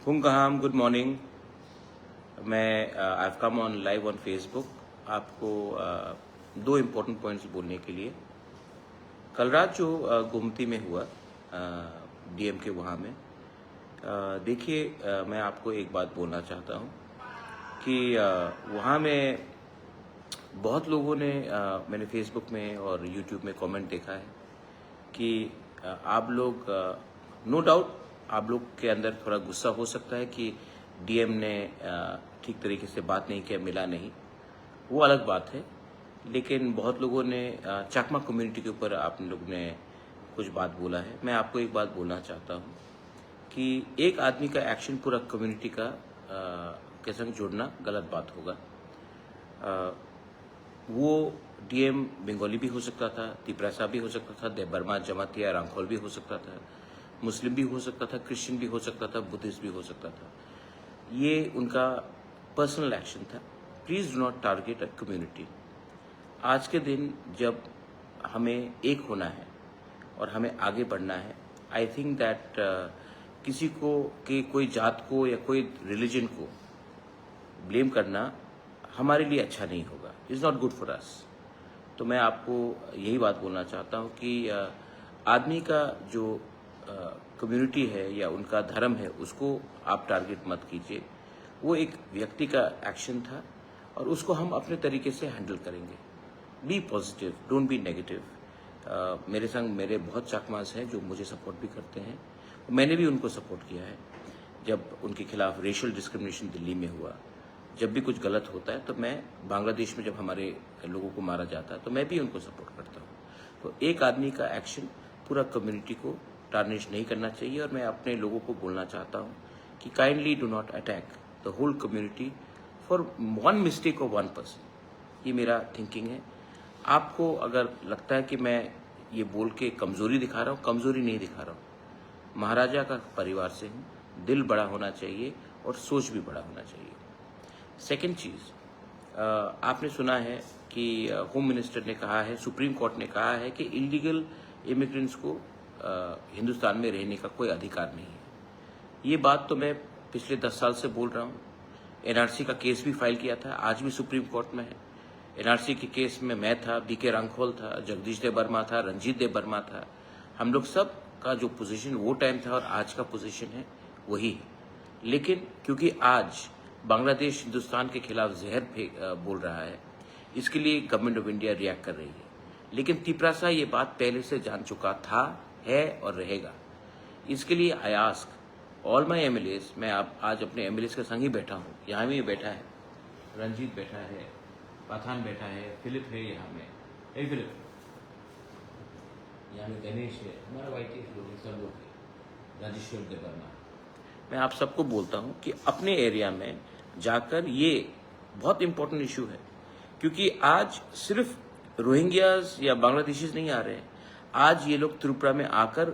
हुंगहाम good morning. मैं I have come on live on Facebook आपको दो इम्पोर्टेंट पॉइंट्स बोलने के लिए। कल रात जो गुमती में हुआ डीएम के वहाँ में, देखिए मैं आपको एक बात बोलना चाहता हूँ कि वहाँ में बहुत लोगों ने मैंने फेसबुक में और यूट्यूब में कमेंट देखा है कि आप लोग नो डाउट आप लोग के अंदर थोड़ा गुस्सा हो सकता है कि डीएम ने ठीक तरीके से बात नहीं किया, मिला नहीं, वो अलग बात है। लेकिन बहुत लोगों ने चाकमा कम्युनिटी के ऊपर आप लोग ने कुछ बात बोला है। मैं आपको एक बात बोलना चाहता हूँ कि एक आदमी का एक्शन पूरा कम्युनिटी का के संग जोड़ना गलत बात होगा। वो डीएम बंगाली भी हो सकता था, तिपरासा भी हो सकता था, देबबर्मा जमातिया रांखोल भी हो सकता था, मुस्लिम भी हो सकता था, क्रिश्चियन भी हो सकता था, बुद्धिस्ट भी हो सकता था। ये उनका पर्सनल एक्शन था। Please do not target a community. आज के दिन जब हमें एक होना है और हमें आगे बढ़ना है, आई थिंक दैट किसी को कि कोई जात को या कोई रिलीजन को ब्लेम करना हमारे लिए अच्छा नहीं होगा। Is not good for us. तो मैं आपको यही बात बोलना चाहता हूँ कि आदमी का जो कम्युनिटी है या उनका धर्म है उसको आप टारगेट मत कीजिए। वो एक व्यक्ति का एक्शन था और उसको हम अपने तरीके से हैंडल करेंगे। Be positive, don't be negative. मेरे संग मेरे बहुत चाकमास हैं जो मुझे सपोर्ट भी करते हैं। मैंने भी उनको सपोर्ट किया है जब उनके खिलाफ रेशियल डिस्क्रिमिनेशन दिल्ली में हुआ। जब भी कुछ गलत होता है तो मैं बांग्लादेश में जब हमारे लोगों को मारा जाता है तो मैं भी उनको सपोर्ट करता हूँ। तो एक आदमी का एक्शन पूरा कम्युनिटी को टार्निश नहीं करना चाहिए। और मैं अपने लोगों को बोलना चाहता हूँ कि kindly do not attack the whole community for one mistake of one person. ये मेरा थिंकिंग है। आपको अगर लगता है कि मैं ये बोल के कमजोरी दिखा रहा हूँ, कमजोरी नहीं दिखा रहा हूँ। महाराजा का परिवार से हूँ, दिल बड़ा होना चाहिए और सोच भी बड़ा होना चाहिए। सेकेंड चीज, आपने सुना है कि होम मिनिस्टर ने कहा है, सुप्रीम कोर्ट ने कहा है कि इलीगल इमिग्रेंट्स को हिंदुस्तान में रहने का कोई अधिकार नहीं है। ये बात तो मैं पिछले 10 साल से बोल रहा हूँ। एनआरसी का केस भी फाइल किया था, आज भी सुप्रीम कोर्ट में है। एनआरसी के केस में मैं था, बीके रांखोल था, जगदीश देबबर्मा था, रंजीत देबबर्मा था। हम लोग सब का जो पोजीशन वो टाइम था और आज का पोजीशन है वही है। लेकिन क्योंकि आज बांग्लादेश हिंदुस्तान के खिलाफ जहर बोल रहा है, इसके लिए गवर्नमेंट ऑफ इंडिया रिएक्ट कर रही है। लेकिन तिपरासा ये बात पहले से जान चुका था, है और रहेगा। इसके लिए I ask all my MLAs, मैं आज अपने एमएलएस के संग ही बैठा हूँ। यहाँ भी बैठा है, रंजीत बैठा है, पाथान बैठा है, फिलिप है यहाँ में, हे फिलिप, यहाँ में गणेश है, हमारा वाईटी लोग सब लोग है, राजेश्वर देबबर्मा। मैं आप सबको बोलता हूँ कि अपने एरिया में जाकर, ये बहुत इंपॉर्टेंट इशू है क्योंकि आज सिर्फ रोहिंग्याज या बांग्लादेशीज नहीं आ रहे हैं। आज ये लोग त्रिपुरा में आकर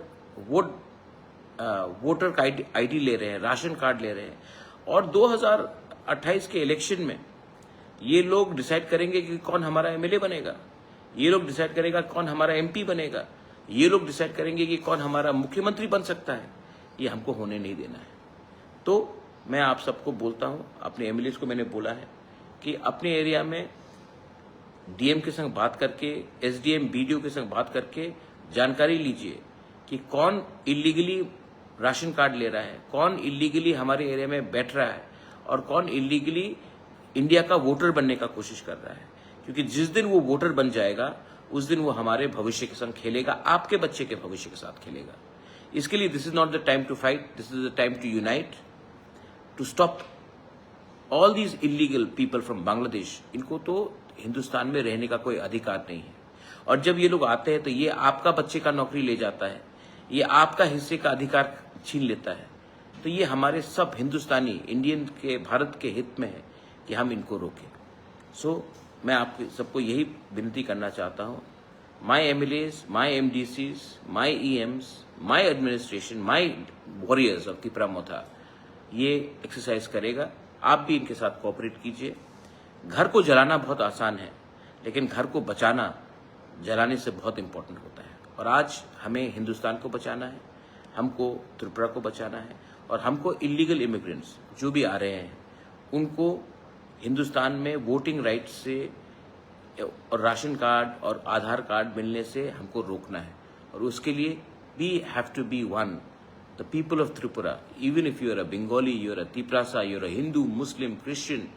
वोटर आईडी ले रहे हैं, राशन कार्ड ले रहे हैं। और 2028 के इलेक्शन में ये लोग डिसाइड करेंगे कि कौन हमारा एमएलए बनेगा, ये लोग डिसाइड करेगा कौन हमारा एमपी बनेगा, ये लोग डिसाइड करेंगे कि कौन हमारा मुख्यमंत्री बन सकता है। ये हमको होने नहीं देना है। तो मैं आप सबको बोलता हूं, अपने एमएलएस को मैंने बोला है कि अपने एरिया में डीएम के संग बात करके, एसडीएम बीडीओ के संग बात करके जानकारी लीजिए कि कौन इलीगली राशन कार्ड ले रहा है, कौन इलीगली हमारे एरिया में बैठ रहा है और कौन इलीगली इंडिया का वोटर बनने का कोशिश कर रहा है। क्योंकि जिस दिन वो वोटर बन जाएगा उस दिन वो हमारे भविष्य के संग खेलेगा, आपके बच्चे के भविष्य के साथ खेलेगा। इसके लिए this is not the time to fight, this is the time to unite, to stop all these illegal people from Bangladesh. इनको तो हिंदुस्तान में रहने का कोई अधिकार नहीं है। और जब ये लोग आते हैं तो ये आपका बच्चे का नौकरी ले जाता है, ये आपका हिस्से का अधिकार छीन लेता है। तो ये हमारे सब हिंदुस्तानी इंडियन के, भारत के हित में है कि हम इनको रोकें। सो मैं आप सबको यही विनती करना चाहता हूँ, my MLAs, my MDCs, my EMs, my administration, my warriors of Tipra Motha ये एक्सरसाइज करेगा। आप भी इनके साथ कोऑपरेट कीजिए। घर को जलाना बहुत आसान है, लेकिन घर को बचाना जलाने से बहुत इंपॉर्टेंट होता है। और आज हमें हिंदुस्तान को बचाना है, हमको त्रिपुरा को बचाना है और हमको इलीगल इमिग्रेंट्स जो भी आ रहे हैं उनको हिंदुस्तान में वोटिंग राइट से और राशन कार्ड और आधार कार्ड मिलने से हमको रोकना है। और उसके लिए we have to be one, the people of Tripura, even if you are a Bengali, you are a Tiprasa, you are a Hindu, Muslim, Christian,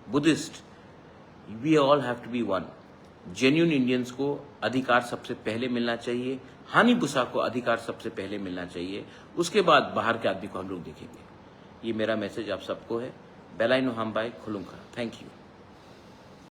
Buddhist, we all have to be one. Genuine Indians को अधिकार सबसे पहले मिलना चाहिए, हानि बुसा को अधिकार सबसे पहले मिलना चाहिए, उसके बाद बाहर के आदमी को हम लोग देखेंगे। ये मेरा मैसेज आप सबको है। बेलाइनो हम बाय खुलुंका। Thank you.